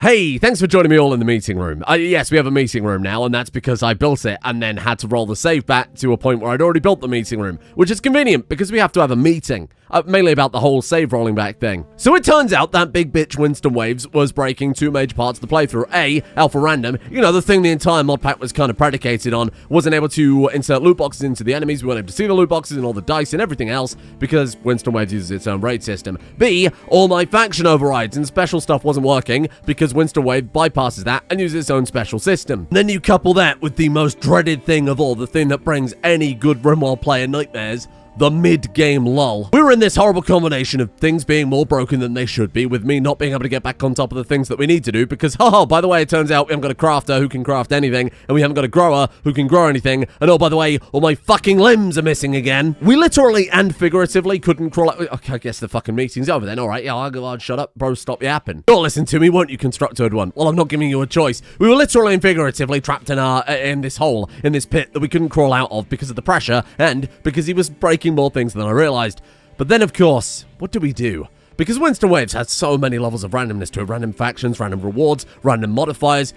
Hey, thanks for joining me all in the meeting room. Yes, we have a meeting room now, and that's because I built it and then had to roll the save back to a point where I'd already built the meeting room, which is convenient because we have to have a meeting. Mainly about the whole save rolling back thing. So it turns out that big bitch Winston Waves was breaking two major parts of the playthrough. A, alpha random, you know, the thing the entire mod pack was kind of predicated on, wasn't able to insert loot boxes into the enemies, we weren't able to see the loot boxes and all the dice and everything else because Winston Waves uses its own raid system. B, all my faction overrides and special stuff wasn't working because Winston Wave bypasses that and uses its own special system. And then you couple that with the most dreaded thing of all, the thing that brings any good Rimworld player nightmares, the mid-game lull. We were in this horrible combination of things being more broken than they should be, with me not being able to get back on top of the things that we need to do, because, oh, by the way, it turns out we haven't got a crafter who can craft anything, and we haven't got a grower who can grow anything, and oh, by the way, all my fucking limbs are missing again. We literally and figuratively couldn't crawl out. Okay, I guess the fucking meeting's over then, alright, yeah, I'll shut up, bro, stop yapping. You'll listen to me, won't you, Constructoid One? Well, I'm not giving you a choice. We were literally and figuratively trapped in this hole, in this pit that we couldn't crawl out of because of the pressure, and because he was breaking more things than I realized. But then, of course, what do we do? Because Winston Waves has so many levels of randomness to it, random factions, random rewards, random modifiers,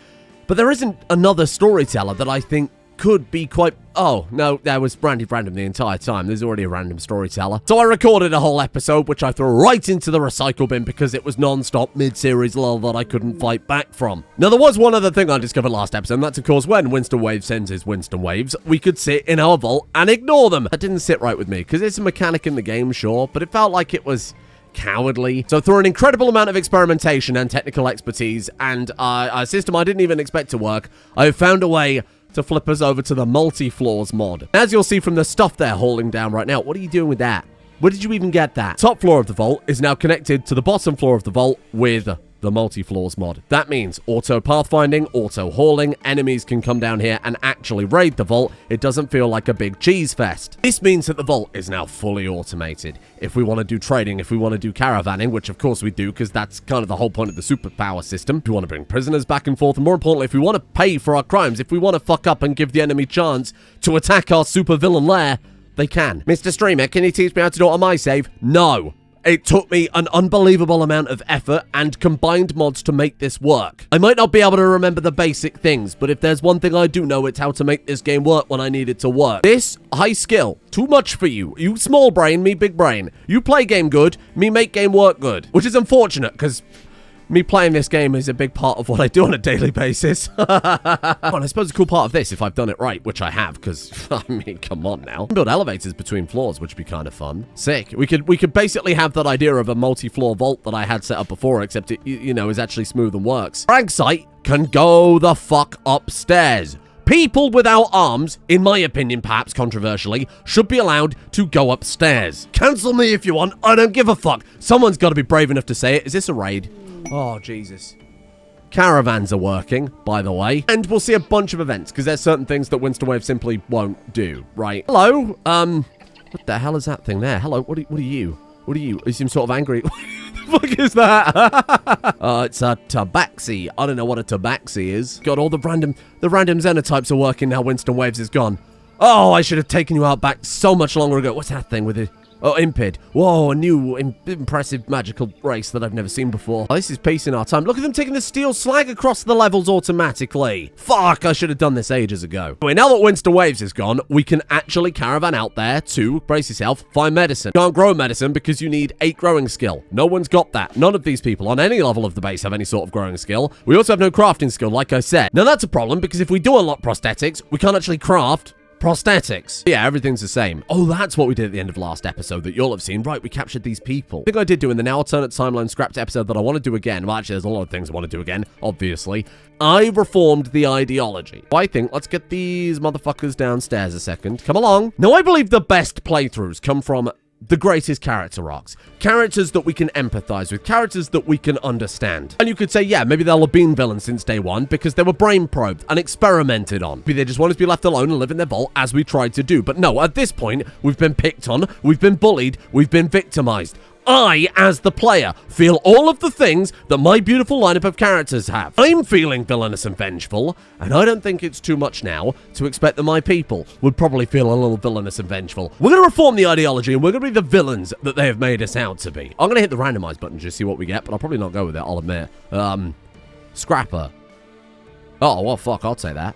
but there isn't another storyteller that I think could be quite... Oh, no, that was random the entire time. There's already a random storyteller. So I recorded a whole episode, which I threw right into the recycle bin because it was non-stop mid-series lull that I couldn't fight back from. Now, there was one other thing I discovered last episode, and that's, of course, when Winston Waves sends his Winston Waves, we could sit in our vault and ignore them. That didn't sit right with me, because it's a mechanic in the game, sure, but it felt like it was cowardly. So through an incredible amount of experimentation and technical expertise, and a system I didn't even expect to work, I found a way to flip us over to the multi-floors mod. As you'll see from the stuff they're hauling down right now, what are you doing with that? Where did you even get that? Top floor of the vault is now connected to the bottom floor of the vault with the multi-floors mod. That means auto pathfinding, auto hauling, enemies can come down here and actually raid the vault. It doesn't feel like a big cheese fest. This means that the vault is now fully automated. If we want to do trading, if we want to do caravanning, which of course we do because that's kind of the whole point of the superpower system, if we want to bring prisoners back and forth, and more importantly, if we want to pay for our crimes, if we want to fuck up and give the enemy chance to attack our super villain lair, they can. Mr. Streamer, can you teach me how to do it on my save? No. It took me an unbelievable amount of effort and combined mods to make this work. I might not be able to remember the basic things, but if there's one thing I do know, it's how to make this game work when I need it to work. This, high skill, too much for you. You small brain, me big brain. You play game good, me make game work good. Which is unfortunate, because me playing this game is a big part of what I do on a daily basis. And I suppose a cool part of this, if I've done it right, which I have, because, I mean, come on now. Build elevators between floors, which would be kind of fun. Sick. We could basically have that idea of a multi-floor vault that I had set up before, except it, you know, is actually smooth and works. Bragcite can go the fuck upstairs. People without arms, in my opinion, perhaps controversially, should be allowed to go upstairs. Cancel me if you want, I don't give a fuck. Someone's got to be brave enough to say it. Is this a raid? Oh, Jesus. Caravans are working, by the way. And we'll see a bunch of events, because there's certain things that Winston Wave simply won't do, right? Hello? What the hell is that thing there? Hello, what are you? What are you? You seem sort of angry. What the fuck is that? It's a tabaxi. I don't know what a tabaxi is. God, all the random xenotypes are working now Winston Waves is gone. Oh, I should have taken you out back so much longer ago. What's that thing with it? Oh, Impid. Whoa, a new impressive magical race that I've never seen before. Oh, this is peace in our time. Look at them taking the steel slag across the levels automatically. Fuck, I should have done this ages ago. Anyway, now that Winston Waves is gone, we can actually caravan out there to, brace yourself, find medicine. Can't grow medicine because you need 8 growing skill. No one's got that. None of these people on any level of the base have any sort of growing skill. We also have no crafting skill, like I said. Now that's a problem because if we do unlock prosthetics, we can't actually craft prosthetics. Yeah, everything's the same. Oh, that's what we did at the end of last episode that you'll have seen. Right, we captured these people. I think I did do in the now alternate timeline scrapped episode that I want to do again. Well, actually, there's a lot of things I want to do again, obviously. I reformed the ideology. I think, let's get these motherfuckers downstairs a second. Come along. Now, I believe the best playthroughs come from the greatest character arcs. Characters that we can empathize with. Characters that we can understand. And you could say, yeah, maybe they'll have been villains since day one because they were brain probed and experimented on. Maybe they just wanted to be left alone and live in their vault as we tried to do. But no, at this point, we've been picked on, we've been bullied, we've been victimized. I, as the player, feel all of the things that my beautiful lineup of characters have. I'm feeling villainous and vengeful, and I don't think it's too much now to expect that my people would probably feel a little villainous and vengeful. We're going to reform the ideology, and we're going to be the villains that they have made us out to be. I'm going to hit the randomize button to just see what we get, but I'll probably not go with it, I'll admit. Scrapper. Oh, well, fuck, I'll say that.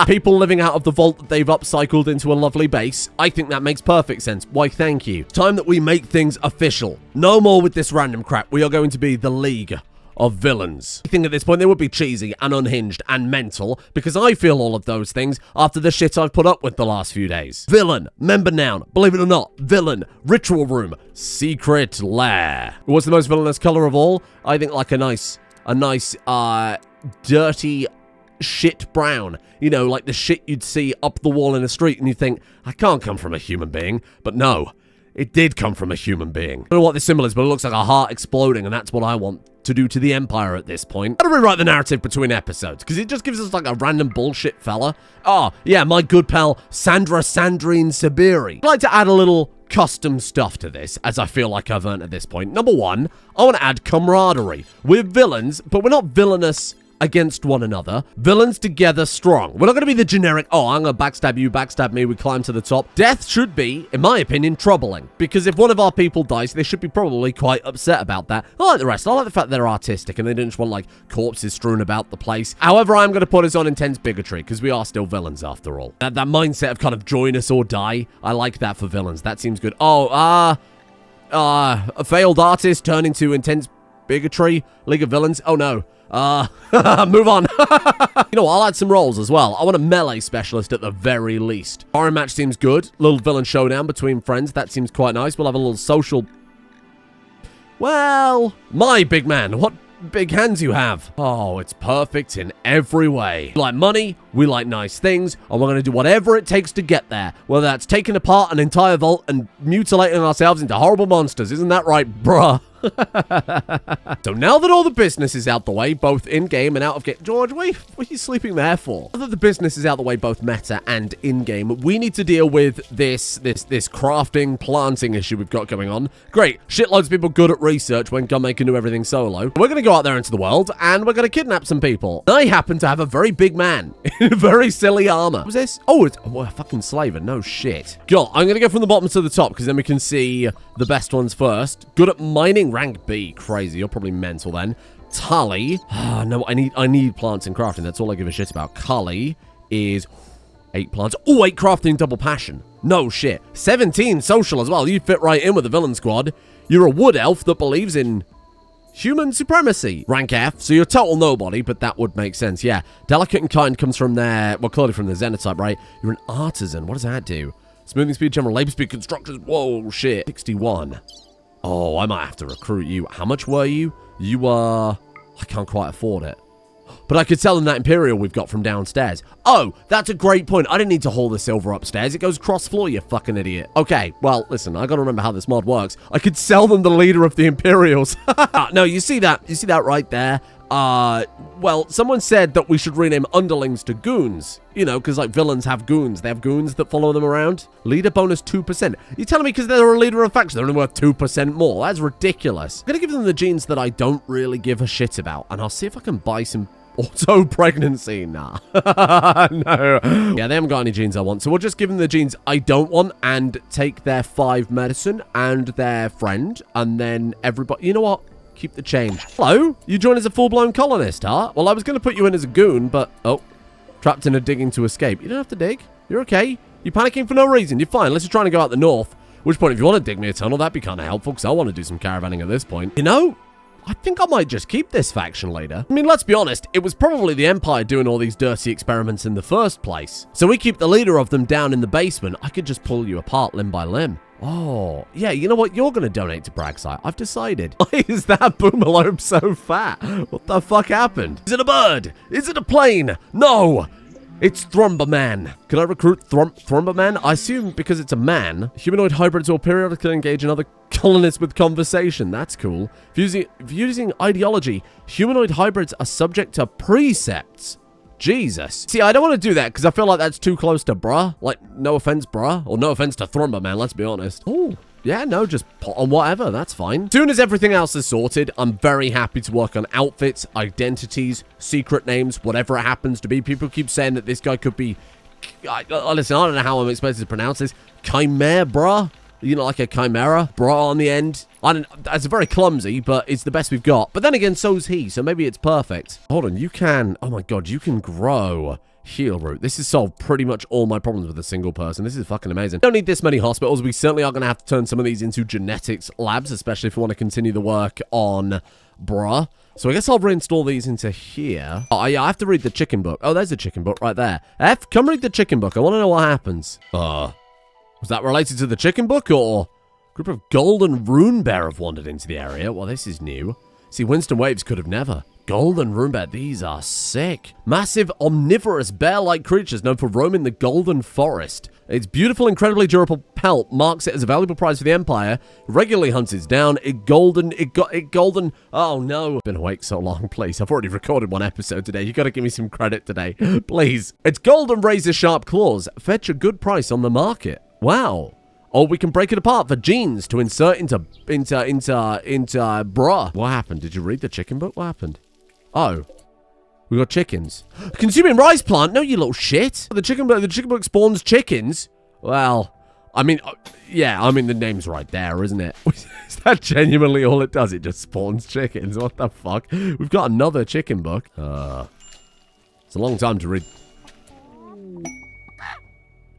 People living out of the vault that they've upcycled into a lovely base. I think that makes perfect sense. Why, thank you. Time that we make things official. No more with this random crap. We are going to be the League of Villains. I think at this point they would be cheesy and unhinged and mental, because I feel all of those things after the shit I've put up with the last few days. Villain, member noun, believe it or not, villain, ritual room, secret lair. What's the most villainous color of all? I think like a nice, dirty shit brown. You know, like the shit you'd see up the wall in a street and you think, I can't come from a human being. But no, it did come from a human being. I don't know what this symbol is, but it looks like a heart exploding, and that's what I want to do to the Empire at this point. How do we rewrite the narrative between episodes? Because it just gives us like a random bullshit fella. Oh, yeah, my good pal, Sandrine Sabiri. I'd like to add a little custom stuff to this, as I feel like I've earned at this point. Number one, I want to add camaraderie. We're villains, but we're not villainous against one another. Villains together strong. We're not going to be the generic, oh, I'm going to backstab you, backstab me, we climb to the top. Death should be, in my opinion, troubling. Because if one of our people dies, they should be probably quite upset about that. I like the rest. I like the fact that they're artistic and they didn't just want, like, corpses strewn about the place. However, I'm going to put us on intense bigotry, because we are still villains after all. That mindset of kind of join us or die, I like that for villains. That seems good. Oh, a failed artist turning to intense bigotry, League of Villains. Oh, no. Move on. You know what, I'll add some roles as well. I want a melee specialist at the very least. Foreign match seems good. Little villain showdown between friends. That seems quite nice. We'll have a little social... Well, my big man, what big hands you have. Oh, it's perfect in every way. We like money, we like nice things, and we're going to do whatever it takes to get there. Whether that's taking apart an entire vault and mutilating ourselves into horrible monsters. Isn't that right, bruh? So now that all the business is out the way, both in-game and out of game... George, what are you sleeping there for? Now that the business is out the way, both meta and in-game, we need to deal with this crafting, planting issue we've got going on. Great. Shitloads of people good at research when Gunmaker can do everything solo. We're going to go out there into the world, and we're going to kidnap some people. I happen to have a very big man in very silly armor. What was this? Oh, it's a fucking slaver. No shit. God, I'm going to go from the bottom to the top, because then we can see the best ones first. Good at mining. Rank B. Crazy. You're probably mental then. Tully. No, I need plants and crafting. That's all I give a shit about. Cully is 8 plants. Oh, 8 crafting, double passion. No shit. 17 social as well. You fit right in with the villain squad. You're a wood elf that believes in human supremacy. Rank F. So you're a total nobody, but that would make sense. Yeah. Delicate and kind comes from there. Well, clearly from the Xenotype, right? You're an artisan. What does that do? Smoothing speed, general labor speed, constructors. Whoa, shit. 61. Oh, I might have to recruit you. How much were you? You were... I can't quite afford it. But I could sell them that Imperial we've got from downstairs. Oh, that's a great point. I didn't need to haul the silver upstairs. It goes cross-floor, you fucking idiot. Okay, well, listen, I gotta remember how this mod works. I could sell them the leader of the Imperials. No, you see that? You see that right there? Well, someone said that we should rename underlings to goons. You know, because, like, villains have goons. They have goons that follow them around. Leader bonus 2%. You're telling me because they're a leader of a faction, they're only worth 2% more? That's ridiculous. I'm going to give them the genes that I don't really give a shit about, and I'll see if I can buy some auto-pregnancy. Nah. No. Yeah, they haven't got any genes I want, so we'll just give them the genes I don't want and take their 5 medicine and their friend, and then everybody... You know what? Keep the change. Hello? You joined as a full-blown colonist, huh? Well, I was going to put you in as a goon, but... Oh. Trapped in a digging to escape. You don't have to dig. You're okay. You're panicking for no reason. You're fine. Unless you're trying to go out the north. At which point, if you want to dig me a tunnel, that'd be kind of helpful, because I want to do some caravanning at this point. You know, I think I might just keep this faction leader. I mean, let's be honest. It was probably the Empire doing all these dirty experiments in the first place. So we keep the leader of them down in the basement. I could just pull you apart limb by limb. Oh, yeah, you know what? You're going to donate to Bragcite. I've decided. Why is that boomalope so fat? What the fuck happened? Is it a bird? Is it a plane? No! It's Thrumbo Man. Can I recruit Thrumbo Man? I assume because it's a man. Humanoid hybrids will periodically engage in other colonists with conversation. That's cool. If using ideology, humanoid hybrids are subject to precepts. Jesus. See, I don't want to do that because I feel like that's too close to bruh. Like, no offense, bruh. Or no offense to Thrumbo Man, let's be honest. Oh, yeah, no, just put on whatever. That's fine. Soon as everything else is sorted, I'm very happy to work on outfits, identities, secret names, whatever it happens to be. People keep saying that this guy could be... Listen, I don't know how I'm expected to pronounce this. Chimera, bruh. You know, like a chimera bra on the end. I don't. That's very clumsy, but it's the best we've got. But then again, so's he, so maybe it's perfect. Hold on, you can. Oh my god, you can grow heal root. This has solved pretty much all my problems with a single person. This is fucking amazing. Don't need this many hospitals. We certainly are going to have to turn some of these into genetics labs, especially if we want to continue the work on Bruh. So I guess I'll reinstall these into here. Oh, yeah, I have to read the chicken book. Oh, there's the chicken book right there. F, come read the chicken book. I want to know what happens. Was that related to the chicken book, or a group of golden rune bear have wandered into the area? Well, this is new. See, Winston Waves could have never. Golden rune bear, these are sick. Massive, omnivorous, bear-like creatures known for roaming the golden forest. Its beautiful, incredibly durable pelt marks it as a valuable prize for the Empire. Regularly hunts it down. It golden. Oh no. Been awake so long, please. I've already recorded one episode today. You gotta give me some credit today, please. Its golden razor-sharp claws fetch a good price on the market. Wow. Or we can break it apart for genes to insert into bruh. What happened? Did you read the chicken book? What happened? Oh. We got chickens. Consuming rice plant? No, you little shit. The chicken book spawns chickens. Well, I mean, yeah, I mean, the name's right there, isn't it? Is that genuinely all it does? It just spawns chickens. What the fuck? We've got another chicken book. It's a long time to read.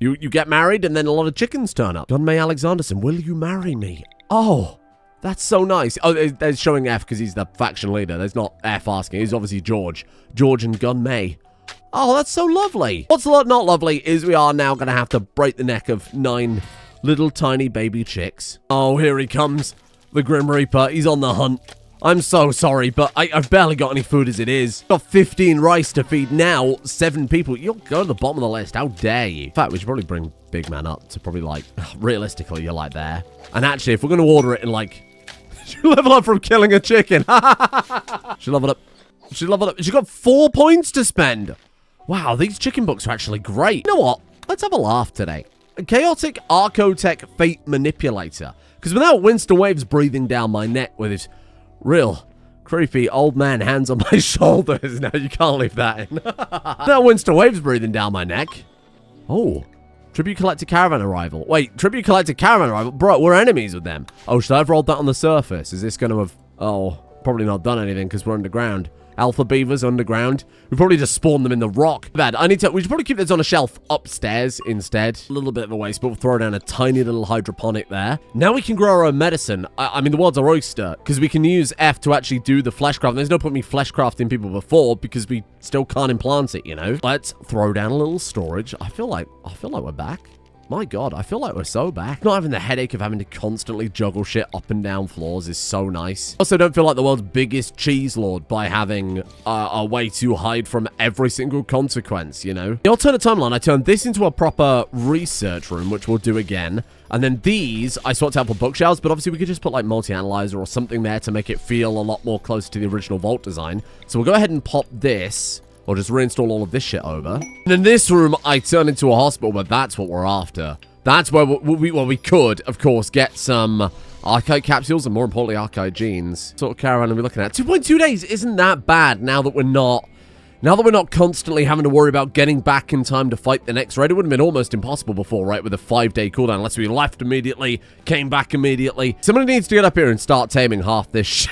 You get married and then a lot of chickens turn up. John May Alexanderson, will you marry me? Oh. That's so nice. Oh, they're showing F because he's the faction leader. There's not F asking. He's obviously George. George and Gun May. Oh, that's so lovely. What's not lovely is we are now going to have to break the neck of 9 little tiny baby chicks. Oh, here he comes. The Grim Reaper. He's on the hunt. I'm so sorry, but I've barely got any food as it is. Got 15 rice to feed now. 7 people. You'll go to the bottom of the list. How dare you? In fact, we should probably bring Big Man up to probably, like, realistically, you're like there. And actually, if we're going to order it in, like... She leveled up from killing a chicken. She leveled up. She leveled up. She got 4 points to spend. Wow, these chicken books are actually great. You know what? Let's have a laugh today. A chaotic Archotech Fate Manipulator. Because without Winston Waves breathing down my neck with his real creepy old man hands on my shoulders. No, you can't leave that in. Without Winston Waves breathing down my neck. Oh. Tribute Collector Caravan Arrival. Wait, Tribute Collector Caravan Arrival? Bro, we're enemies with them. Oh, should I have rolled that on the surface? Is this going to have... Oh, probably not done anything because we're underground. Alpha Beavers underground. We probably just spawned them in the rock. Bad. We should probably keep this on a shelf upstairs instead. A little bit of a waste, but we'll throw down a tiny little hydroponic there. Now we can grow our own medicine. I mean, the world's our oyster because we can use F to actually do the flesh craft. There's no point me flesh crafting people before because we still can't implant it, you know? Let's throw down a little storage. I feel like we're back. My god, I feel like we're so back. Not having the headache of having to constantly juggle shit up and down floors is so nice. Also, don't feel like the world's biggest cheese lord by having a way to hide from every single consequence, you know? The alternate timeline, I turned this into a proper research room, which we'll do again. And then these, I swapped out for bookshelves, but obviously we could just put like multi-analyzer or something there to make it feel a lot more close to the original vault design. So we'll go ahead and pop this. Or just reinstall all of this shit over. And in this room, I turn into a hospital, but that's what we're after. That's where we could, of course, get some archive capsules and more importantly, archive genes. What sort of caravan are we looking at? 2.2 days isn't that bad now that we're not constantly having to worry about getting back in time to fight the next raid. It would have been almost impossible before, right? With a 5-day cooldown, unless we left immediately, came back immediately. Somebody needs to get up here and start taming half this shit.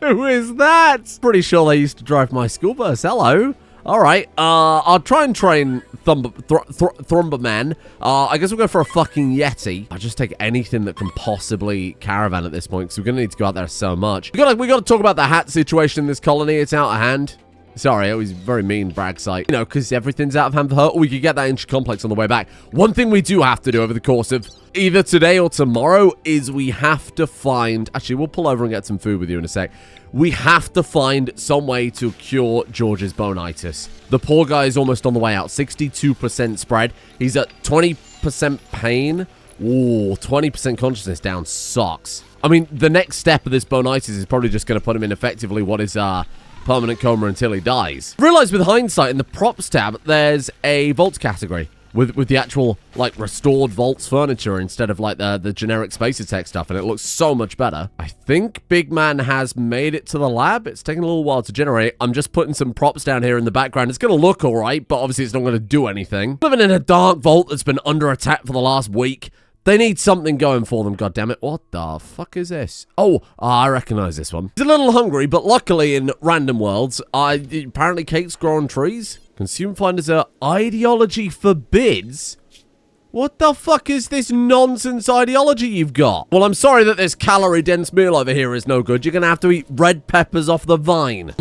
Who is that? Pretty sure they used to drive my school bus. Hello. All right. I'll try and train Thrumbo Man. I guess we'll go for a fucking Yeti. I'll just take anything that can possibly caravan at this point because we're going to need to go out there so much. We got to talk about the hat situation in this colony. It's out of hand. Sorry, I was very mean, Bragcite. You know, because everything's out of hand for her. Or we could get that inch complex on the way back. One thing we do have to do over the course of either today or tomorrow is we have to find... Actually, we'll pull over and get some food with you in a sec. We have to find some way to cure George's bonitis. The poor guy is almost on the way out. 62% spread. He's at 20% pain. Ooh, 20% consciousness down sucks. I mean, the next step of this bonitis is probably just going to put him in effectively what is... permanent coma until he dies. Realize with hindsight in the props tab, there's a vault category with the actual like restored vaults furniture instead of like the generic Spacer Tech stuff, and it looks so much better. I think Big Man has made it to the lab. It's taking a little while to generate. I'm just putting some props down here in the background. It's going to look all right, but obviously it's not going to do anything. Living in a dark vault that's been under attack for the last week. They need something going for them, goddammit. What the fuck is this? Oh, I recognize this one. He's a little hungry, but luckily in random worlds, apparently cakes grow on trees. Consume finders are ideology forbids. What the fuck is this nonsense ideology you've got? Well, I'm sorry that this calorie-dense meal over here is no good. You're gonna have to eat red peppers off the vine.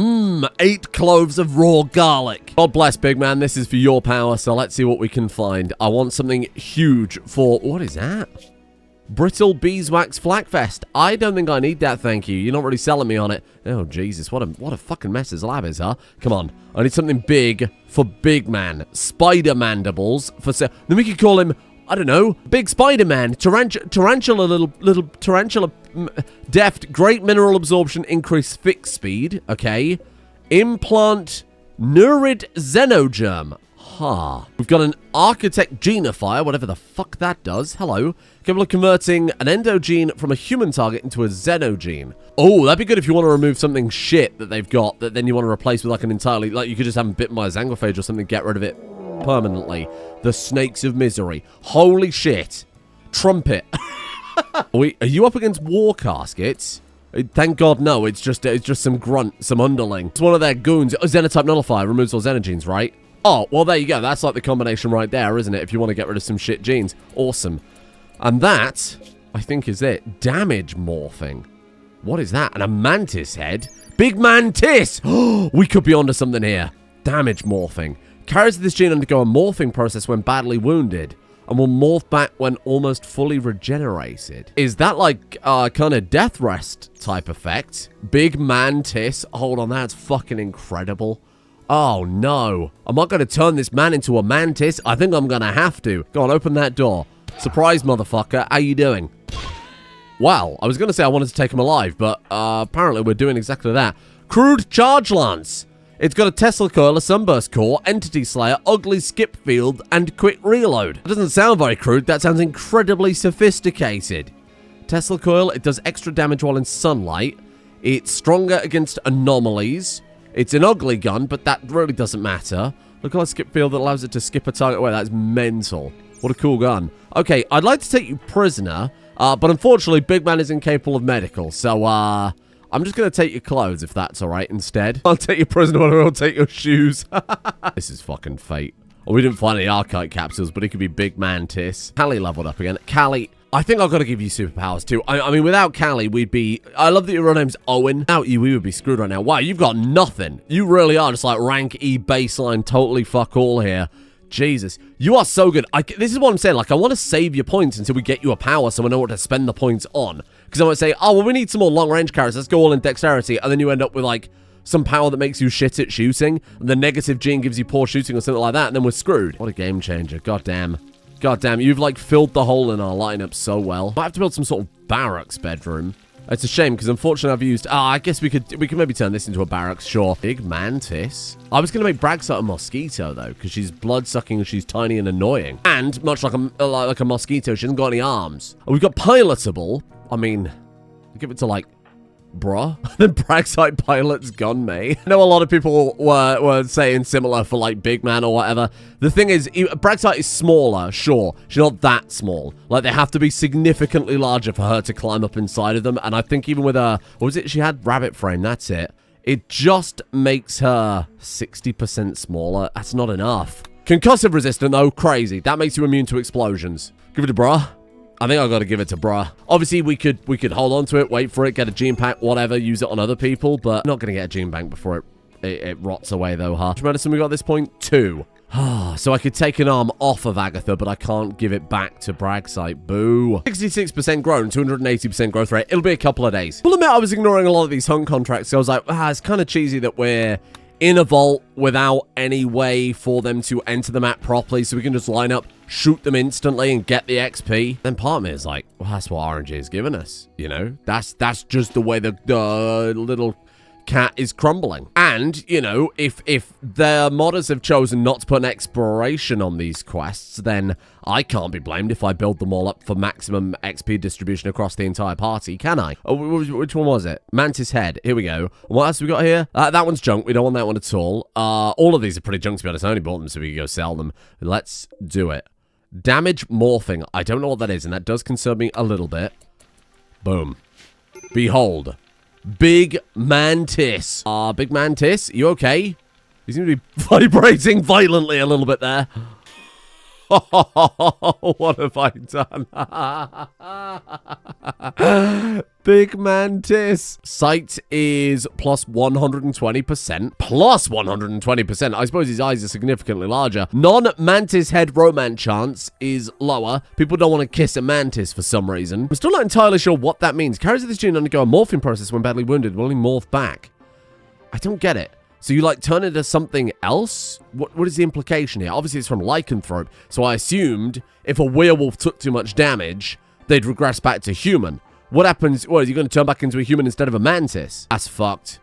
8 cloves of raw garlic. God bless, big man. This is for your power, so let's see what we can find. I want something huge for... What is that? Brittle beeswax flakfest. I don't think I need that, thank you. You're not really selling me on it. Oh, Jesus. What a fucking mess his lab is, huh? Come on. I need something big for big man. Spider mandibles for... Then we could call him, I don't know, Big Spider-Man. Tarantula, little tarantula... Deft, great mineral absorption, increased fix speed. Okay. Implant Neurid Xenogerm. We've got an architect genifier, whatever the fuck that does. Hello. Capable of converting an endogene from a human target into a xenogene. Oh, that'd be good if you want to remove something shit that they've got that then you want to replace with like an entirely... Like you could just have them bitten by a zangophage or something, get rid of it permanently. The snakes of misery. Holy shit. Trumpet. Are you up against war caskets? Thank God, no. It's just some grunt, some underling. It's one of their goons. Xenotype nullifier removes all xenogenes, right? Oh, well, there you go. That's like the combination right there, isn't it? If you want to get rid of some shit genes. Awesome. And that, I think, is it. Damage morphing. What is that? And a mantis head? Big Mantis! We could be onto something here. Damage morphing. Carriers of this gene undergo a morphing process when badly wounded and will morph back when almost fully regenerated. Is that like kind of death rest type effect? Big Mantis. Hold on, that's fucking incredible. Oh, no. Am I going to turn this man into a mantis? I think I'm going to have to. Go on, open that door. Surprise, motherfucker. How you doing? Well, I was going to say I wanted to take him alive, but apparently we're doing exactly that. Crude Charge Lance. It's got a Tesla coil, a Sunburst core, Entity Slayer, Ugly Skip Field, and Quick Reload. It doesn't sound very crude. That sounds incredibly sophisticated. Tesla coil, it does extra damage while in sunlight. It's stronger against anomalies. It's an ugly gun, but that really doesn't matter. Look at that skip field that allows it to skip a target away. That's mental. What a cool gun. Okay, I'd like to take you prisoner, but unfortunately, Big Man is incapable of medical, so, I'm just going to take your clothes, if that's alright, instead. I'll take your prisoner, or I'll take your shoes. This is fucking fate. Well, we didn't find any archite capsules, but it could be Big Mantis. Callie leveled up again. Callie... I think I've got to give you superpowers too. I mean, without Callie, we'd be... I love that your real name's Owen. Without you, we would be screwed right now. Wow, you've got nothing. You really are just like rank E baseline, totally fuck all here. Jesus. You are so good. This is what I'm saying. Like, I want to save your points until we get you a power so we know what to spend the points on. Because I might say, oh, well, we need some more long-range characters. Let's go all in dexterity. And then you end up with, like, some power that makes you shit at shooting. And the negative gene gives you poor shooting or something like that. And then we're screwed. What a game changer. Goddamn. Goddamn, you've like filled the hole in our lineup so well. Might have to build some sort of barracks bedroom. It's a shame because unfortunately I've used... I guess we could maybe turn this into a barracks, sure. Big Mantis. I was going to make Bragcite a mosquito though, because she's blood-sucking and she's tiny and annoying. And much like a mosquito, she hasn't got any arms. And we've got pilotable. I mean, give it to like... Bruh. The Bragcite pilot's gone, mate. I know a lot of people were saying similar for, like, Big Man or whatever. The thing is, Bragcite is smaller, sure. She's not that small. Like, they have to be significantly larger for her to climb up inside of them. And I think even with her... What was it? She had rabbit frame. That's it. It just makes her 60% smaller. That's not enough. Concussive resistant, though. Crazy. That makes you immune to explosions. Give it to bruh. I think I've got to give it to bruh. Obviously, we could hold on to it, wait for it, get a gene pack, whatever, use it on other people, but I'm not going to get a gene bank before it rots away, though, huh? Which medicine we got at this point? 2. So I could take an arm off of Agatha, but I can't give it back to Bragcite. Boo. 66% grown, 280% growth rate. It'll be a couple of days. I'll admit I was ignoring a lot of these hunt contracts, so I was like, it's kind of cheesy that we're in a vault without any way for them to enter the map properly, so we can just line up, shoot them instantly, and get the XP. Then part of me is like, well, that's what RNG is giving us, you know? That's just the way the little cat is crumbling. And, you know, if the modders have chosen not to put an exploration on these quests, then I can't be blamed if I build them all up for maximum XP distribution across the entire party, can I? Oh, which one was it? Mantis head. Here we go. What else have we got here? That one's junk. We don't want that one at all. All of these are pretty junk, to be honest. I only bought them so we could go sell them. Let's do it. Damage morphing. I don't know what that is, and that does concern me a little bit. Boom. Behold. Big Mantis. Big Mantis, you okay? You seem to be vibrating violently a little bit there. What have I done? Big Mantis. Sight is plus 120%. Plus 120%. I suppose his eyes are significantly larger. Non-mantis head romance chance is lower. People don't want to kiss a mantis for some reason. I'm still not entirely sure what that means. Carriers of this gene undergo a morphing process when badly wounded, will only morph back. I don't get it. So you, like, turn into something else? What is the implication here? Obviously, it's from lycanthrope, so I assumed if a werewolf took too much damage, they'd regress back to human. What happens? What, are you going to turn back into a human instead of a mantis? That's fucked.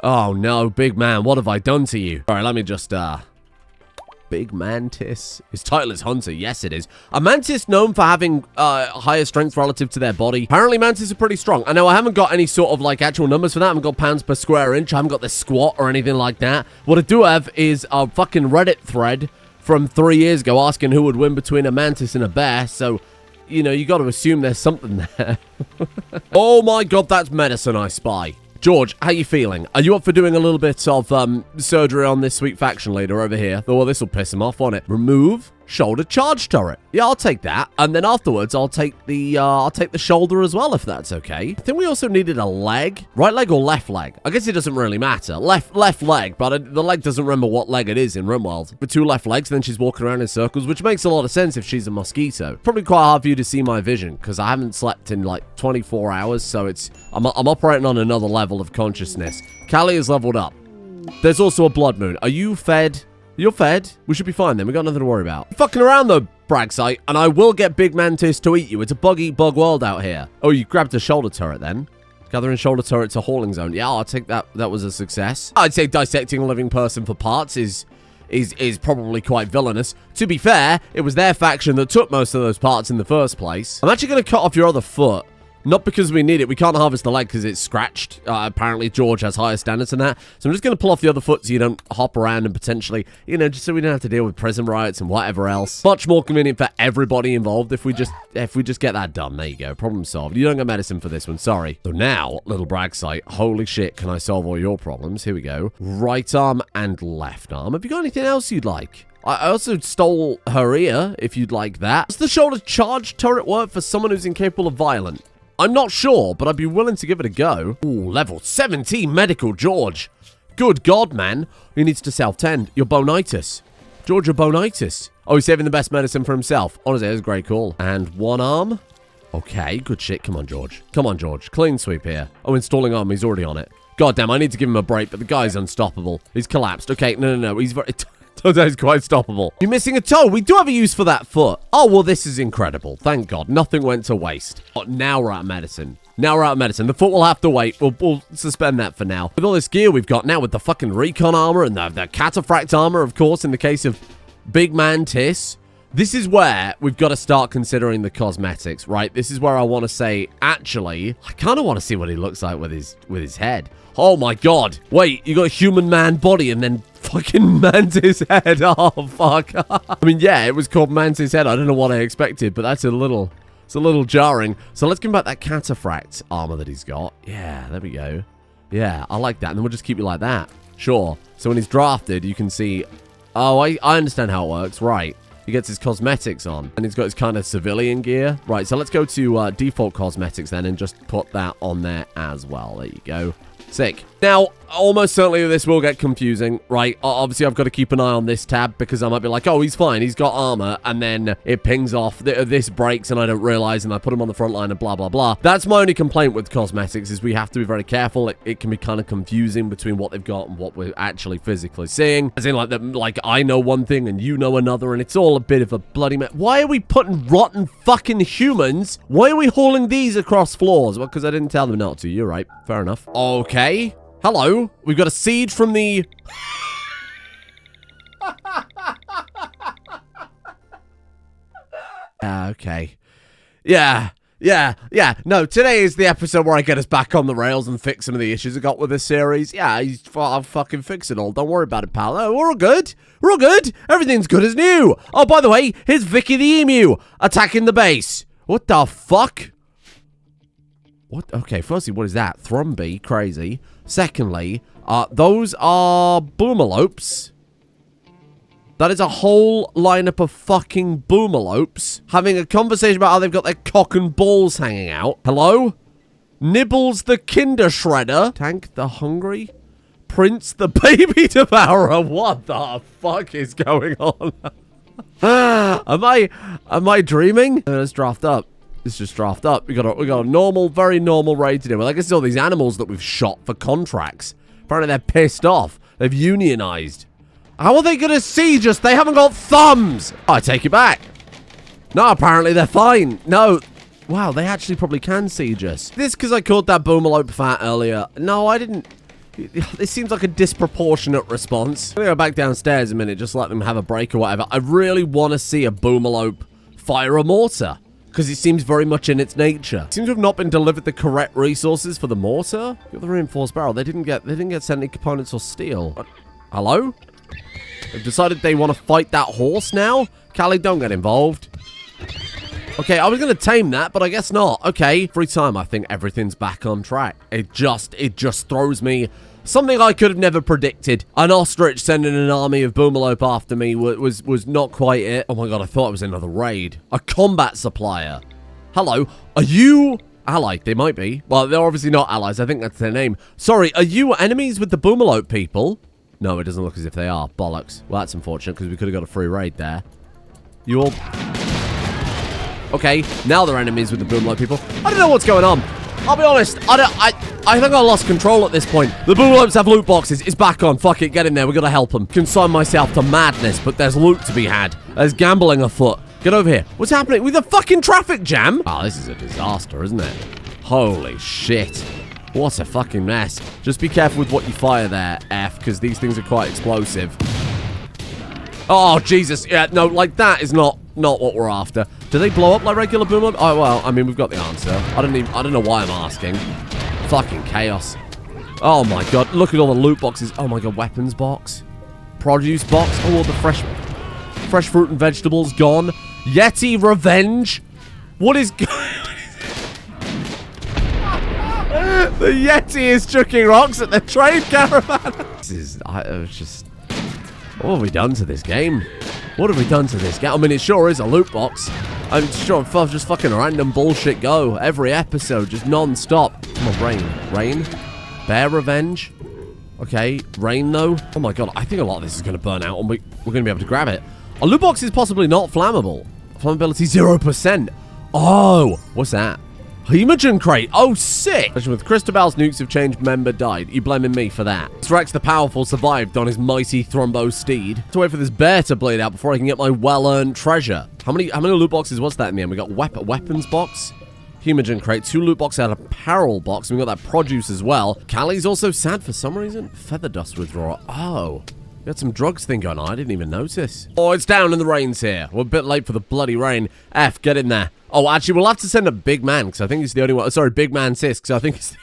Oh, no, big man, what have I done to you? All right, let me just, Big Mantis. His title is Hunter. Yes, it is. A mantis known for having higher strength relative to their body. Apparently, mantis are pretty strong. I know I haven't got any sort of, like, actual numbers for that. I haven't got pounds per square inch. I haven't got the squat or anything like that. What I do have is a fucking Reddit thread from 3 years ago asking who would win between a mantis and a bear. So, you know, you got to assume there's something there. Oh, my God, that's medicine I spy. George, how you feeling? Are you up for doing a little bit of surgery on this sweet faction leader over here? Well, this will piss him off, won't it? Remove shoulder charge turret. Yeah, I'll take that. And then afterwards, I'll take the shoulder as well, if that's okay. I think we also needed a leg. Right leg or left leg? I guess it doesn't really matter. Left leg, but the leg doesn't remember what leg it is in Rimworld. With 2 left legs, then she's walking around in circles, which makes a lot of sense if she's a mosquito. Probably quite hard for you to see my vision, because I haven't slept in like 24 hours, so I'm operating on another level of consciousness. Callie is leveled up. There's also a blood moon. Are you fed? You're fed. We should be fine then. We got nothing to worry about. Fucking around though, Bragcite, and I will get Big Mantis to eat you. It's a bug world out here. Oh, you grabbed a shoulder turret then. Gathering shoulder turret to hauling zone. Yeah, I'll take that. That was a success. I'd say dissecting a living person for parts is probably quite villainous. To be fair, it was their faction that took most of those parts in the first place. I'm actually going to cut off your other foot. Not because we need it. We can't harvest the leg because it's scratched. Apparently, George has higher standards than that. So I'm just going to pull off the other foot so you don't hop around and potentially, you know, just so we don't have to deal with prison riots and whatever else. Much more convenient for everybody involved if we just get that done. There you go. Problem solved. You don't get medicine for this one. Sorry. So now, little Bragcite, holy shit, can I solve all your problems? Here we go. Right arm and left arm. Have you got anything else you'd like? I also stole her ear, if you'd like that. Does the shoulder charge turret work for someone who's incapable of violence? I'm not sure, but I'd be willing to give it a go. Ooh, level 17 medical, George. Good God, man. He needs to self-tend. Your bonitis. George, your bonitis. Oh, he's saving the best medicine for himself. Honestly, that's a great call. And one arm. Okay, good shit. Come on, George. Come on, George. Clean sweep here. Oh, installing arm. He's already on it. God damn, I need to give him a break, but the guy's unstoppable. He's collapsed. Okay, no. He's very... Turns out he's quite stoppable. You're missing a toe. We do have a use for that foot. Oh, well, this is incredible. Thank God. Nothing went to waste. Oh, now we're out of medicine. Now we're out of medicine. The foot will have to wait. We'll suspend that for now. With all this gear we've got now with the fucking recon armor and the cataphract armor, of course, in the case of Big Mantis, this is where we've got to start considering the cosmetics, right? This is where I want to say, actually, I kind of want to see what he looks like with his head. Oh my God. Wait, you got a human man body and then fucking mantis head. Oh, fuck. I mean, yeah, it was called mantis head. I don't know what I expected, but it's a little jarring. So let's give him back that cataphract armor that he's got. Yeah, there we go. Yeah, I like that. And then we'll just keep you like that. Sure. So when he's drafted, you can see... Oh, I understand how it works. Right. He gets his cosmetics on. And he's got his kind of civilian gear. Right, so let's go to default cosmetics then and just put that on there as well. There you go. Sick. Now, almost certainly this will get confusing, right? Obviously, I've got to keep an eye on this tab because I might be like, oh, he's fine. He's got armor. And then it pings off. This breaks and I don't realize and I put him on the front line and blah, blah, blah. That's my only complaint with cosmetics is we have to be very careful. It can be kind of confusing between what they've got and what we're actually physically seeing. As in, like I know one thing and you know another and it's all a bit of a bloody mess. Why are we putting rotten fucking humans? Why are we hauling these across floors? Well, because I didn't tell them not to. You're right. Fair enough. Okay. Hello, we've got a seed from the... okay. Yeah, Yeah. No, today is the episode where I get us back on the rails and fix some of the issues I got with this series. Yeah, I'll fucking fix it all. Don't worry about it, pal. Oh, we're all good. We're all good. Everything's good as new. Oh, by the way, here's Vicky the Emu attacking the base. What the fuck? What? Okay, firstly, what is that? Thrumbo, crazy. Secondly, those are boomalopes. That is a whole lineup of fucking boomalopes having a conversation about how they've got their cock and balls hanging out. Hello? Nibbles the Kinder Shredder. Tank the Hungry. Prince the Baby Devourer. What the fuck is going on? Am I dreaming? Let's draft up. Let's just draft up. We got a normal, very normal raid to do. Well, I guess all these animals that we've shot for contracts. Apparently they're pissed off. They've unionized. How are they going to siege us? They haven't got thumbs. Oh, I take it back. No, apparently they're fine. No. Wow, they actually probably can siege us. This because I called that boomalope fat earlier. No, I didn't. This seems like a disproportionate response. I'm going to go back downstairs a minute, just let them have a break or whatever. I really want to see a boomalope fire a mortar because it seems very much in its nature. It seems to have not been delivered the correct resources for the mortar. Got the reinforced barrel. They didn't get sent any components or steel. What? Hello? They've decided they want to fight that horse now? Callie, don't get involved. Okay, I was going to tame that, but I guess not. Okay, free time, I think everything's back on track. It just throws me something I could have never predicted. An ostrich sending an army of boomalope after me was not quite it. Oh my god, I thought it was another raid. A combat supplier. Hello, are you allied? They might be. Well, they're obviously not allies. I think that's their name. Sorry, are you enemies with the boomalope people? No, it doesn't look as if they are. Bollocks. Well, that's unfortunate because we could have got a free raid there. You all... Okay, now they're enemies with the boomalope people. I don't know what's going on. I'll be honest. I think I lost control at this point. The boomalopes have loot boxes. It's back on. Fuck it. Get in there. We gotta help them. Consign myself to madness, but there's loot to be had. There's gambling afoot. Get over here. What's happening with the fucking traffic jam? Oh, this is a disaster, isn't it? Holy shit. What a fucking mess. Just be careful with what you fire there, F, because these things are quite explosive. Oh, Jesus. Yeah, no, like, that is not what we're after. Do they blow up like regular boomalope? Oh, well, I mean, we've got the answer. I don't know why I'm asking. Fucking chaos. Oh, my God. Look at all the loot boxes. Oh, my God. Weapons box. Produce box. Oh, all the fresh fruit and vegetables gone. Yeti revenge. What is... The Yeti is chucking rocks at the trade caravan. This is... just... What have we done to this game? What have we done to this game? I mean, it sure is a loot box. I'm sure just fucking random bullshit go. Every episode, just non-stop. Come on, rain. Rain? Bear revenge? Okay, rain though. Oh my god, I think a lot of this is going to burn out and we're going to be able to grab it. A loot box is possibly not flammable. Flammability 0%. Oh, what's that? Hemogen crate. Oh, sick. With Christobal's nukes have changed, member died. You blaming me for that? Rex the Powerful survived on his mighty Thrumbo steed. To wait for this bear to bleed out before I can get my well-earned treasure. How many loot boxes was that in the end? We got weapons box, Hemogen crate, 2 loot boxes and a apparel box. And we got that produce as well. Callie's also sad for some reason. Feather dust withdrawal. Oh. We had some drugs thing going on. I didn't even notice. Oh, it's down in the rains here. We're a bit late for the bloody rain. F, get in there. Oh, actually, we'll have to send a Big Man, because I think he's the only one. Sorry, Big Mantis, because I think he's...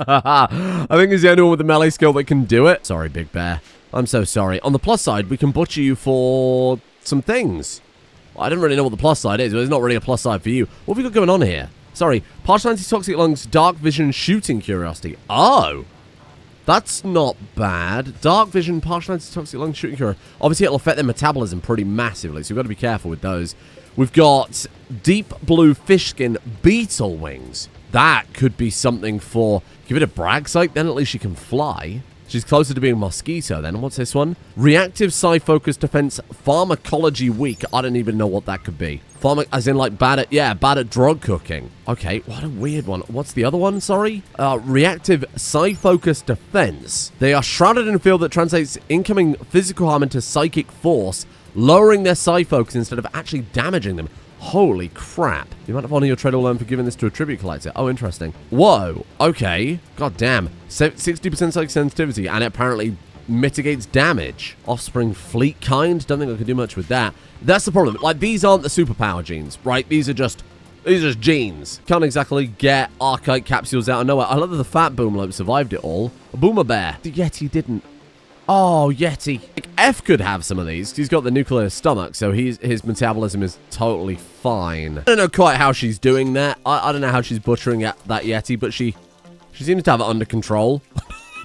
I think he's the only one with the melee skill that can do it. Sorry, Big Bear. I'm so sorry. On the plus side, we can butcher you for some things. Well, I don't really know what the plus side is, but there's not really a plus side for you. What have we got going on here? Sorry, partial antitoxic lungs, dark vision, shooting curiosity. Oh! That's not bad. Dark vision, partial antitoxic lung, shooting cure. Obviously, it'll affect their metabolism pretty massively, so we've got to be careful with those. We've got deep blue fish skin, beetle wings. That could be something for... Give it a Bragcite, then at least she can fly. She's closer to being mosquito then. What's this one? Reactive psi-focused defense, pharmacology weak. I don't even know what that could be. As in like bad at drug cooking. Okay, what a weird one. What's the other one, sorry? Reactive psi-focused defense. They are shrouded in a field that translates incoming physical harm into psychic force, lowering their psi-focus instead of actually damaging them. Holy crap. You might have honor your trade or learn for giving this to a tribute collector. Oh, interesting. Whoa. Okay. God damn. 60% psychic sensitivity, and it apparently mitigates damage. Offspring fleet kind. Don't think I could do much with that. That's the problem. Like, these aren't the superpower genes, right? These are just These are just jeans. Can't exactly get archite capsules out of nowhere. I love that the fat boomlope survived it all. A boomer bear. The Yeti didn't. Oh, Yeti. Like, F could have some of these. He's got the nuclear stomach, so his metabolism is totally fine. I don't know quite how she's doing that. I don't know how she's butchering at that Yeti, but she seems to have it under control.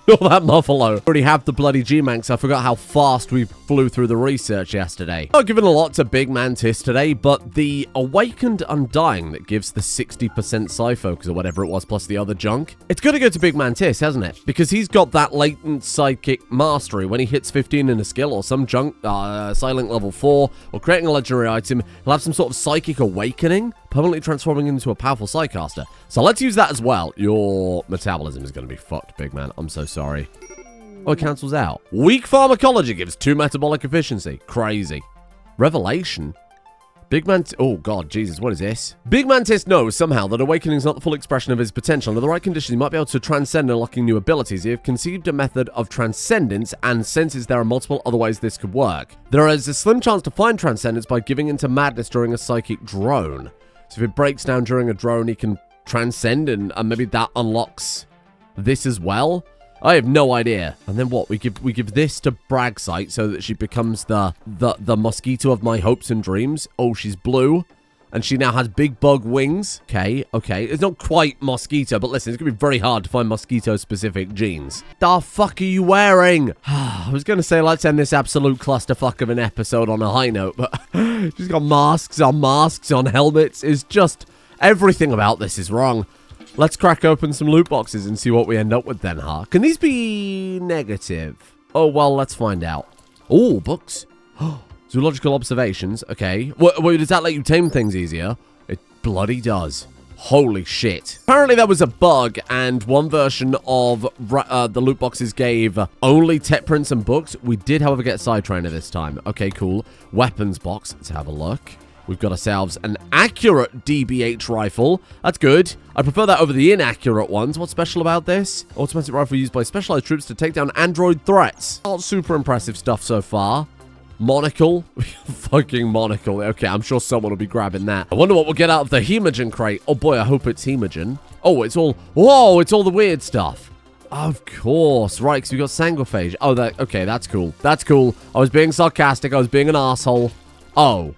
Not that Muffalo. Already have the bloody G-Manx. I forgot how fast we flew through the research yesterday. I've given a lot to Big Mantis today, but the Awakened Undying that gives the 60% Psi-Focus or whatever it was, plus the other junk, it's going to go to Big Mantis, hasn't it? Because he's got that latent psychic mastery. When he hits 15 in a skill or some junk, Silent level 4, or creating a legendary item, he'll have some sort of psychic awakening, permanently transforming into a powerful Psycaster. So let's use that as well. Your metabolism is going to be fucked, big man. I'm so sorry. Oh, it cancels out. Weak pharmacology gives 2 metabolic efficiency. Crazy. Revelation? Big Mantis... Oh, God, Jesus, what is this? Big Mantis knows somehow that awakening is not the full expression of his potential. Under the right conditions, he might be able to transcend, unlocking new abilities. He has conceived a method of transcendence and senses there are multiple other ways this could work. There is a slim chance to find transcendence by giving into madness during a psychic drone. So if it breaks down during a drone, he can transcend, and maybe that unlocks this as well. I have no idea. And then what? We give this to Bragcite so that she becomes the mosquito of my hopes and dreams. Oh, she's blue. And she now has big bug wings. Okay. It's not quite mosquito, but listen, it's going to be very hard to find mosquito-specific genes. The fuck are you wearing? I was going to say, let's end this absolute clusterfuck of an episode on a high note, but she's got masks on helmets. It's just, everything about this is wrong. Let's crack open some loot boxes and see what we end up with then, huh? Can these be negative? Oh, well, let's find out. Oh, books. Zoological observations. Okay. Wait, does that let you tame things easier? It bloody does. Holy shit. Apparently there was a bug, and one version of the loot boxes gave only tech prints and books. We did, however, get Side Trainer this time. Okay, cool. Weapons box. Let's have a look. We've got ourselves an accurate DBH rifle. That's good. I prefer that over the inaccurate ones. What's special about this? Automatic rifle used by specialized troops to take down android threats. Not super impressive stuff so far. Monocle. Fucking monocle. Okay, I'm sure someone will be grabbing that. I wonder what we'll get out of the Hemogen crate. Oh boy, I hope it's Hemogen. Oh, it's all... Whoa, it's all the weird stuff. Of course. Right, because we got Sanguiphage. Oh, okay, that's cool. That's cool. I was being sarcastic. I was being an asshole. Oh.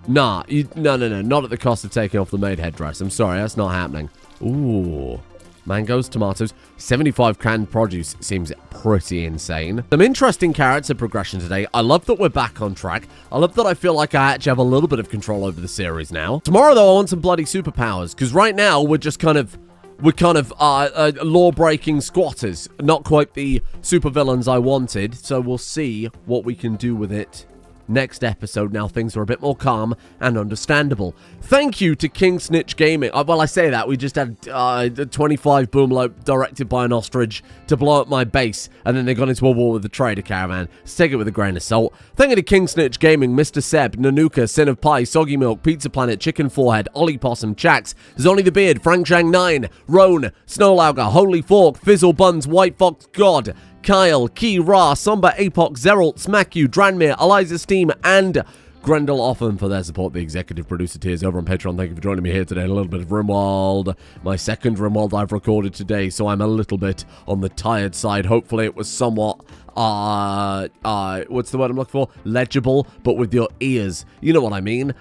Nah, no, not at the cost of taking off the maid headdress. I'm sorry, that's not happening. Ooh. Mangoes, tomatoes, 75 canned produce seems pretty insane. Some interesting character progression today. I love that we're back on track. I love that I feel like I actually have a little bit of control over the series now. Tomorrow, though, I want some bloody superpowers, because right now, we're just kind of law-breaking squatters. Not quite the supervillains I wanted, so we'll see what we can do with it next episode. Now things are a bit more calm and understandable. Thank you to King Snitch Gaming. Well, I say that. We just had 25 boomlope directed by an ostrich to blow up my base, and then they got into a war with the trader caravan. Let's take it with a grain of salt. Thank you to King Snitch Gaming, Mr. Seb, Nanuka, Sin of Pie, Soggy Milk, Pizza Planet, Chicken Forehead, Ollie Possum, Chax, Zonny the Beard, Frank Zhang 9, Roan, Snowlauger, Holy Fork, Fizzle Buns, White Fox God, Kyle, Key Ra, Somber, Apoc, Zeralt, Smack You, Dranmere, Eliza Steam, and Grendel Offen for their support. The executive producer tiers over on Patreon. Thank you for joining me here today. A little bit of Rimworld. My second Rimworld I've recorded today, so I'm a little bit on the tired side. Hopefully it was somewhat what's the word I'm looking for? Legible, but with your ears. You know what I mean.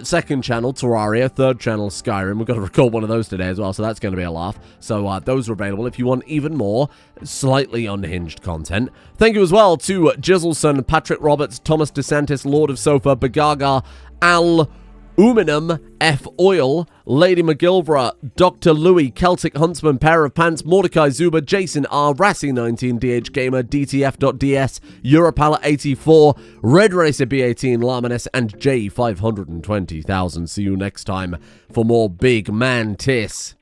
Second channel, Terraria. Third channel, Skyrim. We've got to record one of those today as well, so that's going to be a laugh. So those are available if you want even more slightly unhinged content. Thank you as well to Jizzleson, Patrick Roberts, Thomas DeSantis, Lord of Sofa, Bagaga, Al Uminum, F. Oil, Lady McGilvra, Dr. Louis, Celtic Huntsman, Pair of Pants, Mordecai Zuba, Jason R, Rassi 19, DH Gamer, DTF.DS, Europala84, Red Racer B18, Laminus, and J520,000. See you next time for more Big Mantis.